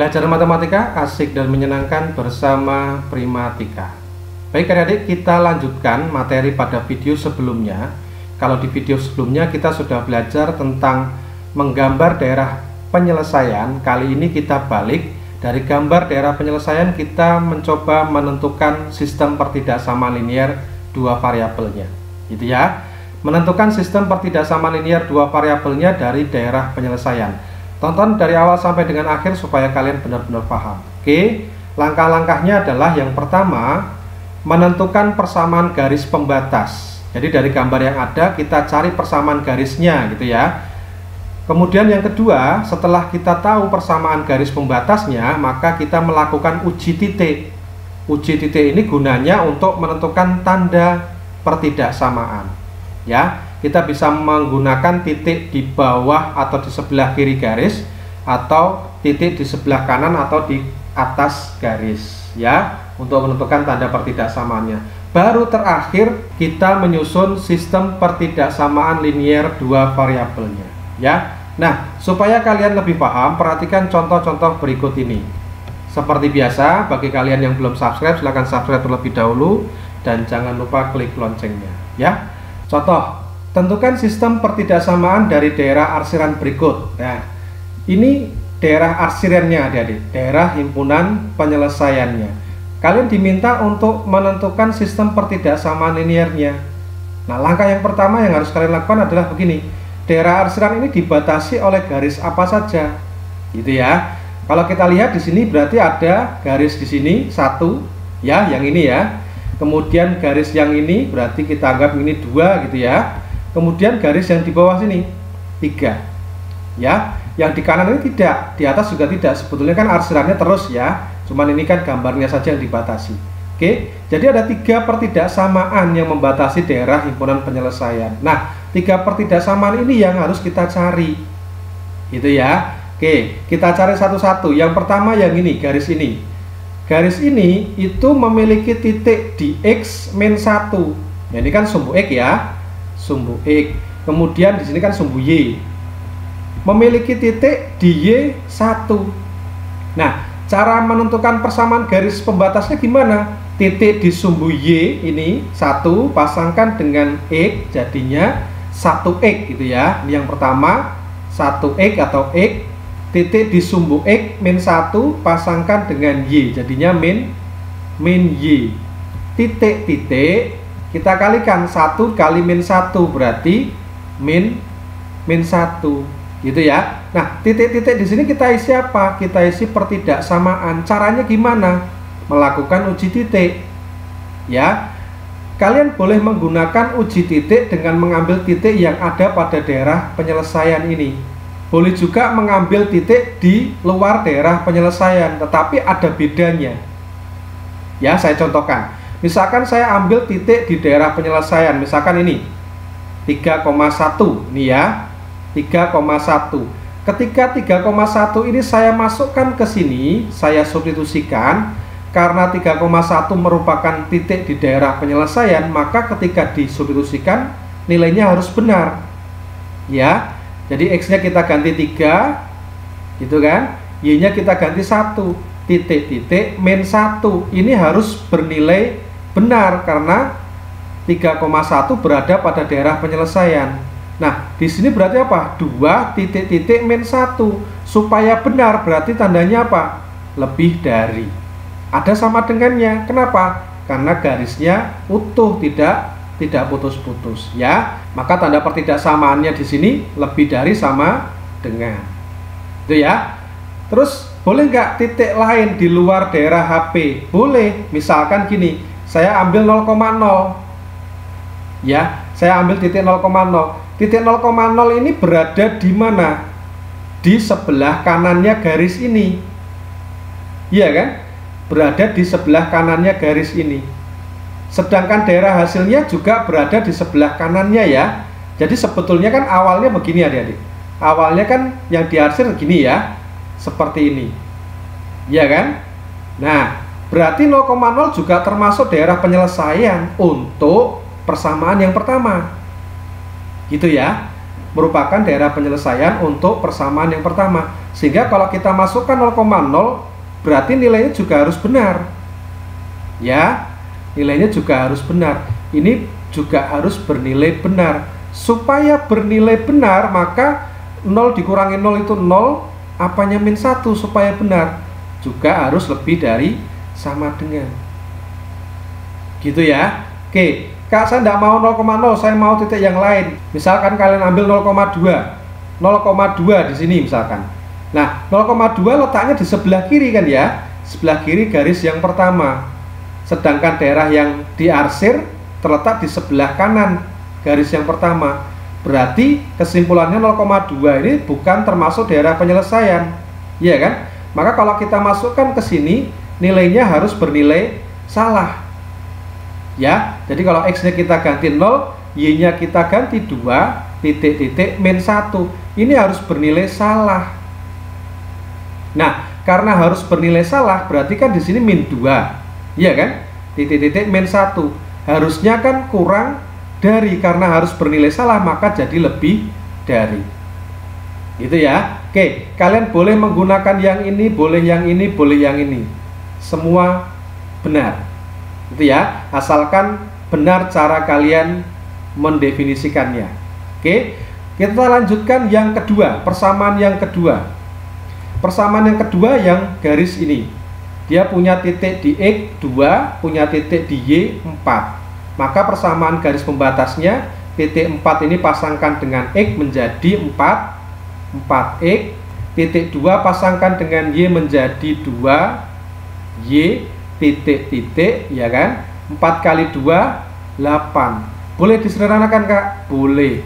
Belajar matematika asik dan menyenangkan bersama Primatika. Baik adik-adik, kita lanjutkan materi pada video sebelumnya. Kalau di video sebelumnya kita sudah belajar tentang menggambar daerah penyelesaian. Kali ini kita balik, dari gambar daerah penyelesaian kita mencoba menentukan sistem pertidaksamaan linear dua variabelnya, gitu ya. Menentukan sistem pertidaksamaan linear dua variabelnya dari daerah penyelesaian. Tonton dari awal sampai dengan akhir supaya kalian benar-benar paham. Oke, langkah-langkahnya adalah yang pertama, menentukan persamaan garis pembatas. Jadi dari gambar yang ada kita cari persamaan garisnya, gitu ya. Kemudian yang kedua, setelah kita tahu persamaan garis pembatasnya, maka kita melakukan uji titik. Uji titik ini gunanya untuk menentukan tanda pertidaksamaan. Ya, kita bisa menggunakan titik di bawah atau di sebelah kiri garis, atau titik di sebelah kanan atau di atas garis, ya, untuk menentukan tanda pertidaksamaannya. Baru terakhir kita menyusun sistem pertidaksamaan linear dua variabelnya, ya. Nah, supaya kalian lebih paham, perhatikan contoh-contoh berikut ini. Seperti biasa, bagi kalian yang belum subscribe, silahkan subscribe terlebih dahulu dan jangan lupa klik loncengnya, ya. Contoh, tentukan sistem pertidaksamaan dari daerah arsiran berikut. Nah, ini daerah arsirannya, adik-adik, daerah himpunan penyelesaiannya. Kalian diminta untuk menentukan sistem pertidaksamaan linearnya. Nah, langkah yang pertama yang harus kalian lakukan adalah begini. Daerah arsiran ini dibatasi oleh garis apa saja, gitu ya. Kalau kita lihat di sini berarti ada garis di sini satu, ya, yang ini ya. Kemudian garis yang ini berarti kita anggap ini 2, gitu ya. Kemudian garis yang di bawah sini 3, ya. Yang di kanan ini tidak, di atas juga tidak. Sebetulnya kan arsirannya terus ya, cuman ini kan gambarnya saja yang dibatasi. Oke, jadi ada 3 pertidaksamaan yang membatasi daerah himpunan penyelesaian. Nah, 3 pertidaksamaan ini yang harus kita cari, gitu ya. Oke, kita cari satu-satu. Yang pertama yang ini, garis ini. Garis ini itu memiliki titik di X min 1. Ya, ini kan sumbu X ya, sumbu X. Kemudian di sini kan sumbu Y. Memiliki titik di Y1. Nah, cara menentukan persamaan garis pembatasnya gimana? Titik di sumbu Y ini 1 pasangkan dengan X, jadinya 1X, gitu ya. Ini yang pertama, 1X atau X. Titik di sumbu X min 1 pasangkan dengan Y, jadinya min Y. Titik-titik kita kalikan 1 kali min 1 berarti min 1, gitu ya. Nah, titik-titik di sini kita isi apa? Kita isi pertidaksamaan. Caranya gimana? Melakukan uji titik, ya. Kalian boleh menggunakan uji titik dengan mengambil titik yang ada pada daerah penyelesaian ini. Boleh juga mengambil titik di luar daerah penyelesaian, tetapi ada bedanya. Ya, saya contohkan. Misalkan saya ambil titik di daerah penyelesaian, misalkan ini 3,1, ini ya, 3,1. Ketika 3,1 ini saya masukkan ke sini, saya substitusikan, karena 3,1 merupakan titik di daerah penyelesaian, maka ketika disubstitusikan nilainya harus benar. Ya. Jadi X-nya kita ganti 3, gitu kan? Y-nya kita ganti 1, titik-titik min 1. Ini harus bernilai benar karena 3,1 berada pada daerah penyelesaian. Nah, di sini berarti apa? 2 titik-titik min 1. Supaya benar berarti tandanya apa? Lebih dari. Ada sama dengannya. Kenapa? Karena garisnya utuh, tidak putus-putus, ya. Maka tanda pertidaksamaannya di sini lebih dari sama dengan. Itu ya. Terus boleh nggak titik lain di luar daerah HP? Boleh. Misalkan gini, saya ambil 0,0. Ya, saya ambil titik 0,0. Titik 0,0 ini berada di mana? Di sebelah kanannya garis ini. Iya kan? Berada di sebelah kanannya garis ini. Sedangkan daerah hasilnya juga berada di sebelah kanannya ya. Jadi sebetulnya kan awalnya begini adik-adik. Awalnya kan yang diarsir gini ya, seperti ini, ya kan? Nah, berarti 0,0 juga termasuk daerah penyelesaian untuk persamaan yang pertama, gitu ya. merupakan daerah penyelesaian untuk persamaan yang pertama. Sehingga kalau kita masukkan 0,0 berarti nilainya juga harus benar. Ya, nilainya juga harus benar. Ini juga harus bernilai benar. Supaya bernilai benar, maka 0 dikurangi 0 itu 0, apanya min 1 supaya benar. Juga harus lebih dari sama dengan. Gitu ya. Oke, Kak, saya tidak mau 0,0, saya mau titik yang lain. Misalkan kalian ambil 0,2. 0,2 di sini misalkan. Nah, 0,2 letaknya di sebelah kiri kan ya. Sebelah kiri garis yang pertama. Sedangkan daerah yang diarsir terletak di sebelah kanan garis yang pertama. Berarti kesimpulannya 0,2 ini bukan termasuk daerah penyelesaian. Iya kan? Maka kalau kita masukkan ke sini, nilainya harus bernilai salah. Ya, jadi kalau X-nya kita ganti 0, Y-nya kita ganti 2, titik-titik min 1. Ini harus bernilai salah. Nah, karena harus bernilai salah, berarti kan di sini min 2. Iya kan? Titik-titik min 1. Harusnya kan kurang dari, karena harus bernilai salah, maka jadi lebih dari. Gitu ya. Oke, kalian boleh menggunakan yang ini, boleh yang ini, boleh yang ini. Semua benar. Itu ya, asalkan benar cara kalian mendefinisikannya. Oke, kita lanjutkan yang kedua, persamaan yang kedua. Persamaan yang kedua yang garis ini, dia punya titik di X 2, punya titik di Y 4. Maka persamaan garis pembatasnya, titik 4 ini pasangkan dengan X menjadi 4X, titik 2 pasangkan dengan Y menjadi 2Y, titik-titik, ya kan? 4 kali 2 8. Boleh disederhanakan, Kak? Boleh.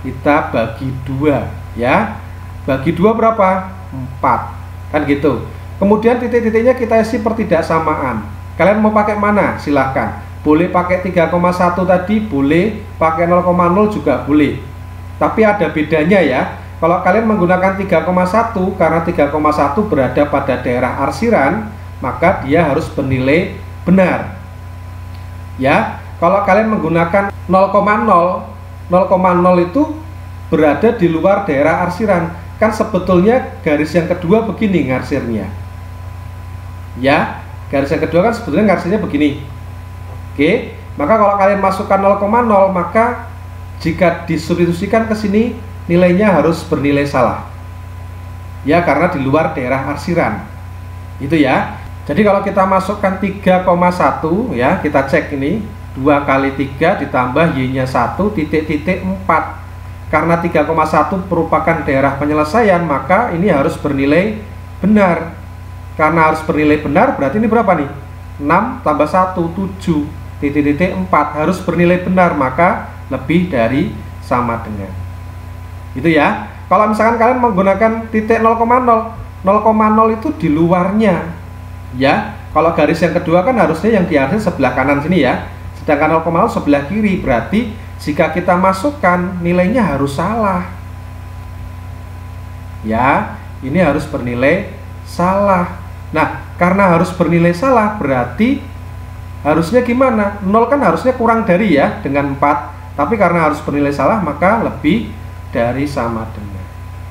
Kita bagi 2 ya. Bagi 2 berapa? 4. Kan gitu. Kemudian titik-titiknya kita isi pertidaksamaan. Kalian mau pakai mana? Silahkan. Boleh pakai 3,1 tadi, boleh pakai 0,0 juga boleh. Tapi ada bedanya ya. Kalau kalian menggunakan 3,1, karena 3,1 berada pada daerah arsiran, maka dia harus bernilai benar. Ya, kalau kalian menggunakan 0,0 itu berada di luar daerah arsiran. Kan sebetulnya garis yang kedua begini ngarsirnya. Ya, garis yang kedua kan sebetulnya ngarsirnya begini. Oke, maka kalau kalian masukkan 0,0, maka jika disubstitusikan ke sini, nilainya harus bernilai salah. Ya, karena di luar daerah arsiran. Itu ya. Jadi kalau kita masukkan 3,1 ya, kita cek ini 2 kali 3 ditambah Y-nya 1 titik-titik 4. Karena 3,1 merupakan daerah penyelesaian, maka ini harus bernilai benar. Karena harus bernilai benar, berarti ini berapa nih? 6 tambah 1, 7 titik-titik 4 harus bernilai benar, maka lebih dari sama dengan. Itu ya. Kalau misalkan kalian menggunakan titik 0,0, 0,0 itu di luarnya. Ya, kalau garis yang kedua kan harusnya yang diarsir sebelah kanan sini ya. Sedangkan 0,0 sebelah kiri, berarti jika kita masukkan nilainya harus salah. Ya, ini harus bernilai salah. Nah, karena harus bernilai salah, berarti harusnya gimana? 0 kan harusnya kurang dari ya dengan 4. Tapi karena harus bernilai salah, maka lebih dari sama dengan.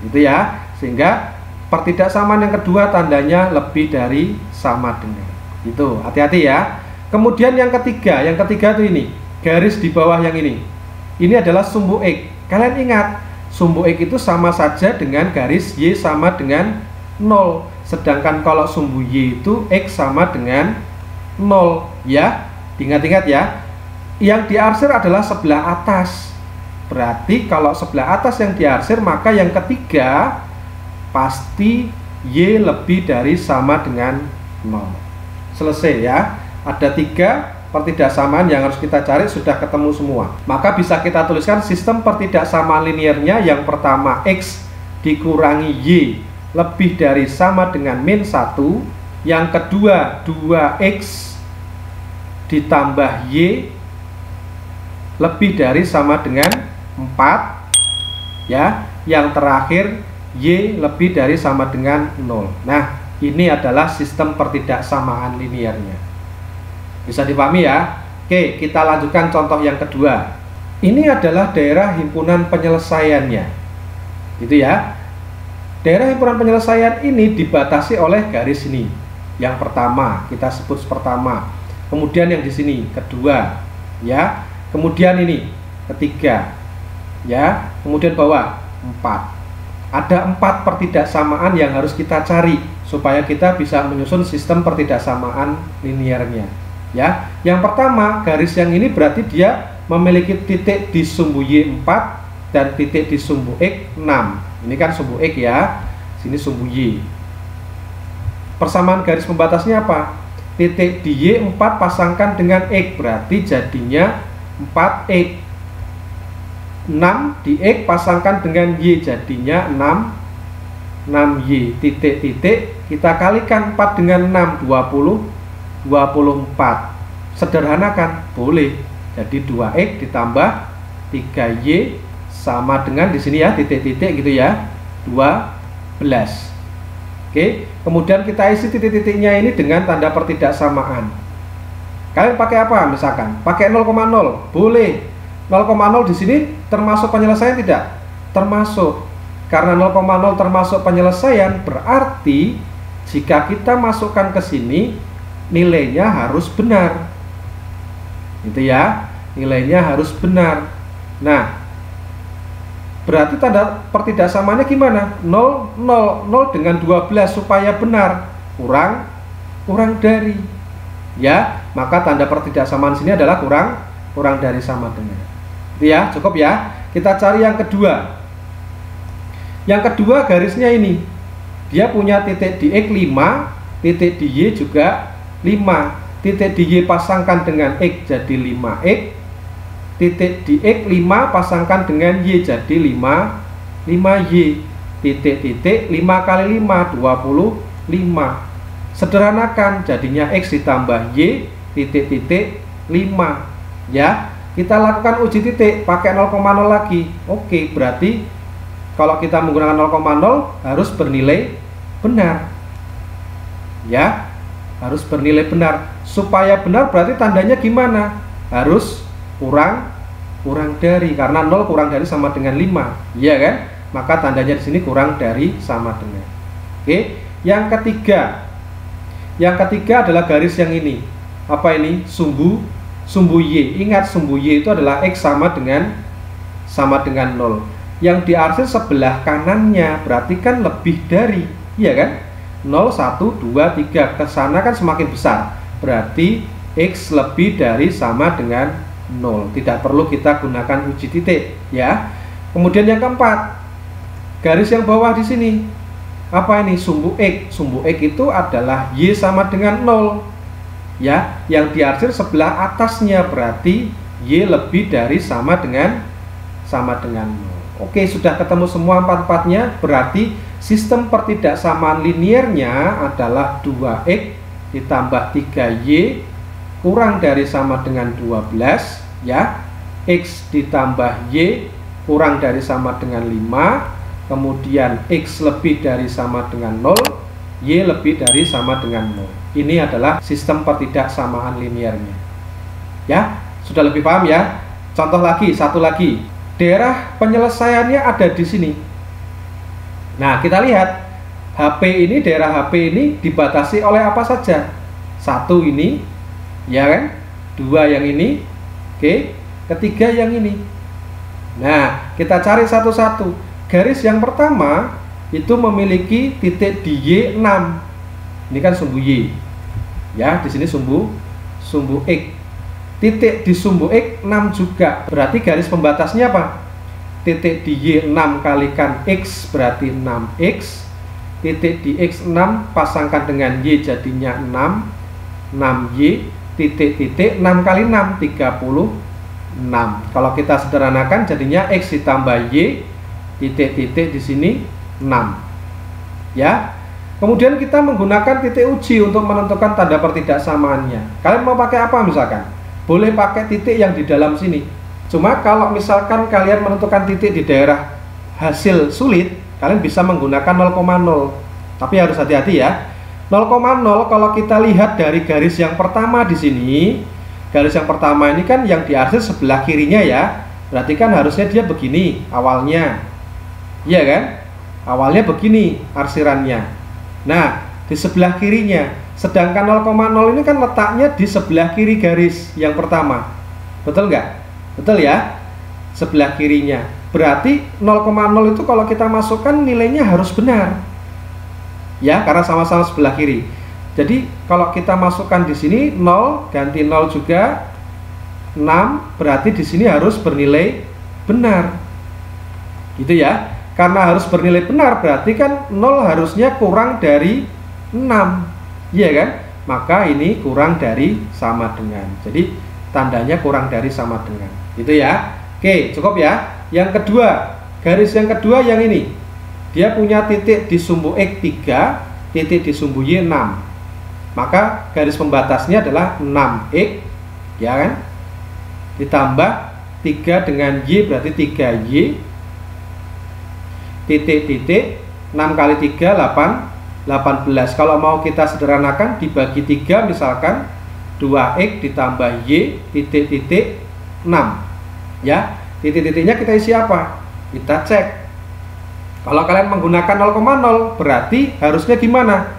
Gitu ya. Sehingga pertidaksamaan yang kedua tandanya lebih dari sama dengan. Itu, hati-hati ya. Kemudian yang ketiga itu ini, garis di bawah yang ini. Ini adalah sumbu X. Kalian ingat, sumbu X itu sama saja dengan garis Y sama dengan 0. Sedangkan kalau sumbu Y itu X sama dengan 0 ya. Ingat-ingat ya. Yang diarsir adalah sebelah atas. Berarti kalau sebelah atas yang diarsir, maka yang ketiga pasti Y lebih dari sama dengan 0. Selesai ya. Ada 3 pertidaksamaan yang harus kita cari, sudah ketemu semua. Maka bisa kita tuliskan sistem pertidaksamaan linearnya. Yang pertama X dikurangi Y lebih dari sama dengan min 1. Yang kedua 2X ditambah Y lebih dari sama dengan 4 ya. Yang terakhir Y lebih dari sama dengan 0. Nah, ini adalah sistem pertidaksamaan linearnya. Bisa dipahami ya? Oke, kita lanjutkan contoh yang kedua. Ini adalah daerah himpunan penyelesaiannya, gitu ya. Daerah himpunan penyelesaian ini dibatasi oleh garis ini. Yang pertama kita sebut pertama, kemudian yang di sini kedua, ya. Kemudian ini ketiga, ya. Kemudian bawah 4. Ada 4 pertidaksamaan yang harus kita cari supaya kita bisa menyusun sistem pertidaksamaan linearnya, ya. Yang pertama, garis yang ini berarti dia memiliki titik di sumbu Y4 dan titik di sumbu X6. Ini kan sumbu X ya, sini sumbu Y. Persamaan garis pembatasnya apa? Titik di Y4 pasangkan dengan X, berarti jadinya 4X. 6 di X pasangkan dengan Y, jadinya 6Y. Titik-titik kita kalikan 4 dengan 6, 20, 24. Sederhanakan, boleh. Jadi 2X ditambah 3Y sama dengan di sini ya, titik-titik gitu ya, 12. Oke, kemudian kita isi titik-titiknya ini dengan tanda pertidaksamaan. Kalian pakai apa misalkan? Pakai 0,0, boleh. 0,0 di sini termasuk penyelesaian tidak? Termasuk. Karena 0,0 termasuk penyelesaian, berarti jika kita masukkan ke sini nilainya harus benar. Gitu ya, nilainya harus benar. Nah, berarti tanda pertidaksamaannya gimana? 0, 0, 0 dengan 12 supaya benar, kurang dari, ya. Maka tanda pertidaksamaan sini adalah kurang dari sama dengan. Itu ya, cukup ya. Kita cari yang kedua. Yang kedua garisnya ini, dia punya titik di X 5, titik di Y juga 5. Titik di Y pasangkan dengan X jadi 5X. Titik di X 5 pasangkan dengan Y jadi 5Y. Titik-titik 5 kali 5, 25. Sederhanakan, jadinya X ditambah Y, titik-titik 5. Ya, kita lakukan uji titik pakai 0,0 lagi. Oke, berarti kalau kita menggunakan 0,0 harus bernilai benar. Ya, harus bernilai benar. Supaya benar berarti tandanya gimana? Harus kurang dari, karena 0 kurang dari sama dengan 5, iya kan? Maka tandanya di sini kurang dari sama dengan. Oke, yang ketiga. Yang ketiga adalah garis yang ini. Apa ini? Sumbu Y. Ingat, sumbu Y itu adalah X sama dengan 0. Yang diarsir sebelah kanannya berarti kan lebih dari, iya kan? 0, 1, 2, 3 ke sana kan semakin besar. Berarti X lebih dari sama dengan 0. Tidak perlu kita gunakan uji titik, ya. Kemudian yang keempat, garis yang bawah di sini. Apa ini? Sumbu X. Sumbu X itu adalah Y sama dengan 0. Ya, yang diarsir sebelah atasnya berarti Y lebih dari sama dengan 0. Oke, sudah ketemu semua empat-empatnya, berarti sistem pertidaksamaan linearnya adalah 2X ditambah 3Y kurang dari sama dengan 12, ya. X ditambah Y kurang dari sama dengan 5, kemudian X lebih dari sama dengan 0, Y lebih dari sama dengan 0. Ini adalah sistem pertidaksamaan linearnya. Ya, sudah lebih paham ya? Contoh lagi, satu lagi. Daerah penyelesaiannya ada di sini. Nah, kita lihat daerah HP ini dibatasi oleh apa saja? 1 ini, ya kan? 2 yang ini, oke. 3 yang ini. Nah, kita cari satu-satu. Garis yang pertama itu memiliki titik di Y6. Ini kan sumbu Y. Ya, di sini sumbu X. Titik di sumbu X 6 juga. Berarti garis pembatasnya apa? Titik di Y6 kalikan X berarti 6X. Titik di X6 pasangkan dengan Y jadinya 6Y. Titik-titik 6 kali 6 36. Kalau kita sederhanakan jadinya X ditambah Y, titik-titik di sini 6. Ya. Kemudian kita menggunakan titik uji untuk menentukan tanda pertidaksamaannya. Kalian mau pakai apa misalkan? Boleh pakai titik yang di dalam sini. Cuma kalau misalkan kalian menentukan titik di daerah hasil sulit, kalian bisa menggunakan 0,0. Tapi harus hati-hati ya. 0,0 kalau kita lihat dari garis yang pertama di sini, garis yang pertama ini kan yang diarsir sebelah kirinya ya. Berarti kan harusnya dia begini awalnya. Iya kan? Awalnya begini arsirannya. Nah, di sebelah kirinya. Sedangkan 0,0 ini kan letaknya di sebelah kiri garis yang pertama. Betul nggak? Betul ya? Sebelah kirinya. Berarti 0,0 itu kalau kita masukkan nilainya harus benar. Ya, karena sama-sama sebelah kiri. Jadi kalau kita masukkan di sini 0 ganti 0 juga 6, berarti di sini harus bernilai benar. Gitu ya. Karena harus bernilai benar berarti kan 0 harusnya kurang dari 6. Iya kan? Maka ini kurang dari sama dengan. Jadi tandanya kurang dari sama dengan. Gitu ya. Oke, cukup ya. Yang kedua, garis yang kedua yang ini. Dia punya titik di sumbu X 3, titik di sumbu Y 6. Maka garis pembatasnya adalah 6X, ya kan? Ditambah 3 dengan Y berarti 3Y. Titik-titik 6 kali 3 18. Kalau mau kita sederhanakan dibagi 3 misalkan 2X ditambah Y titik-titik 6. Ya, titik-titiknya kita isi apa? Kita cek. Kalau kalian menggunakan 0,0 berarti harusnya gimana?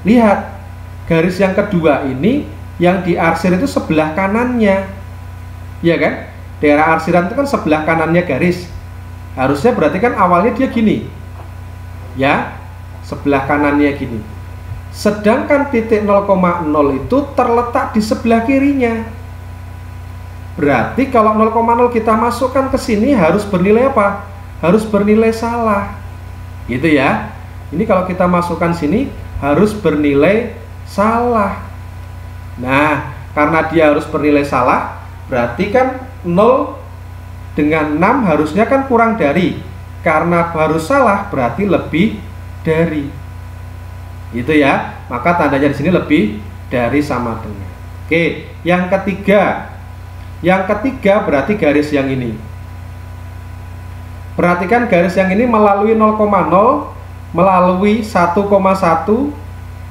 Lihat. Garis yang kedua ini yang diarsir itu sebelah kanannya, ya kan? Daerah arsiran itu kan sebelah kanannya garis. Harusnya berarti kan awalnya dia gini, ya, sebelah kanannya gini. Sedangkan titik 0,0 itu terletak di sebelah kirinya. Berarti kalau 0,0 kita masukkan ke sini harus bernilai apa? Harus bernilai salah, gitu ya. Ini kalau kita masukkan sini harus bernilai salah. Nah, karena dia harus bernilai salah, berarti kan 0 dengan 6 harusnya kan kurang dari. Karena harus salah berarti lebih dari. Gitu ya. Maka tandanya di sini lebih dari sama dengan. Oke, yang ketiga. Yang ketiga berarti garis yang ini. Perhatikan garis yang ini melalui 0,0, melalui 1,1,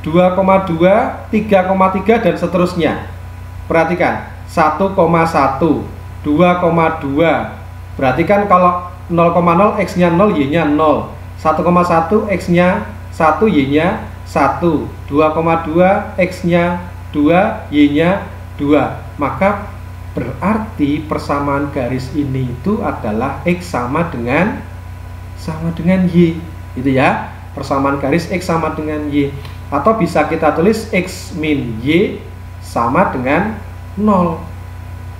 2,2, 3,3 dan seterusnya. Perhatikan 1,1, 2,2. Berarti kan kalau 0,0 X nya 0, Y nya 0. 1,1 X nya 1, Y nya 1. 2,2 X nya 2, Y nya 2. Maka berarti persamaan garis ini itu adalah X sama dengan Y. Gitu ya. Persamaan garis X sama dengan Y. Atau bisa kita tulis X min Y sama dengan 0.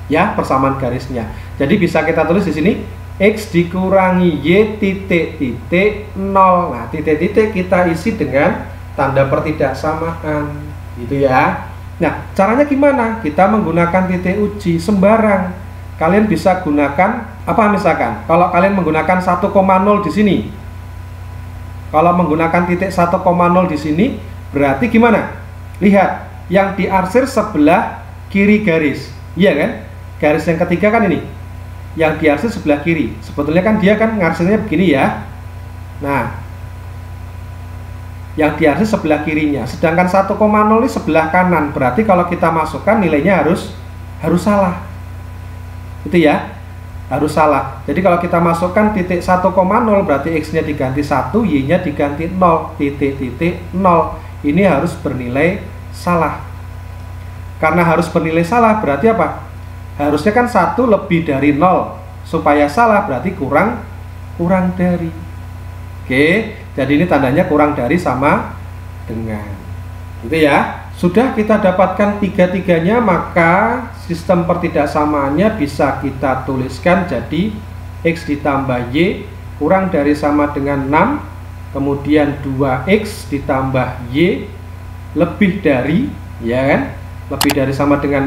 Ya, persamaan garisnya. Jadi bisa kita tulis di sini X dikurangi Y titik-titik 0. Nah, titik-titik kita isi dengan tanda pertidaksamaan. Gitu ya. Nah, caranya gimana? Kita menggunakan titik uji sembarang. Kalian bisa gunakan apa misalkan? Kalau kalian menggunakan 1,0 di sini. Kalau menggunakan titik 1,0 di sini berarti gimana? Lihat, yang diarsir sebelah kiri garis. Iya kan? Garis yang ketiga kan ini. Yang diarsir sebelah kiri. Sebetulnya kan dia kan ngarsirnya begini ya. Nah, yang diarsir sebelah kirinya. Sedangkan 1,0 ini sebelah kanan. Berarti kalau kita masukkan nilainya harus salah. Itu ya. Harus salah. Jadi kalau kita masukkan titik 1,0 berarti X-nya diganti 1, Y-nya diganti 0. Titik-titik 0. Ini harus bernilai salah. Karena harus bernilai salah berarti apa? Harusnya kan 1 lebih dari 0. Supaya salah berarti kurang dari. Oke, jadi ini tandanya kurang dari sama dengan. Gitu ya. Sudah kita dapatkan tiga-tiganya, maka sistem pertidaksamaannya bisa kita tuliskan jadi X ditambah Y kurang dari sama dengan 6. Kemudian 2X ditambah Y lebih dari, ya kan? Lebih dari sama dengan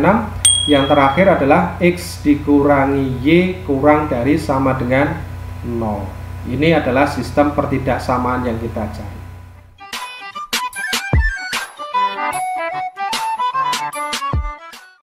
6. Yang terakhir adalah X dikurangi Y kurang dari sama dengan 0. Ini adalah sistem pertidaksamaan yang kita cari.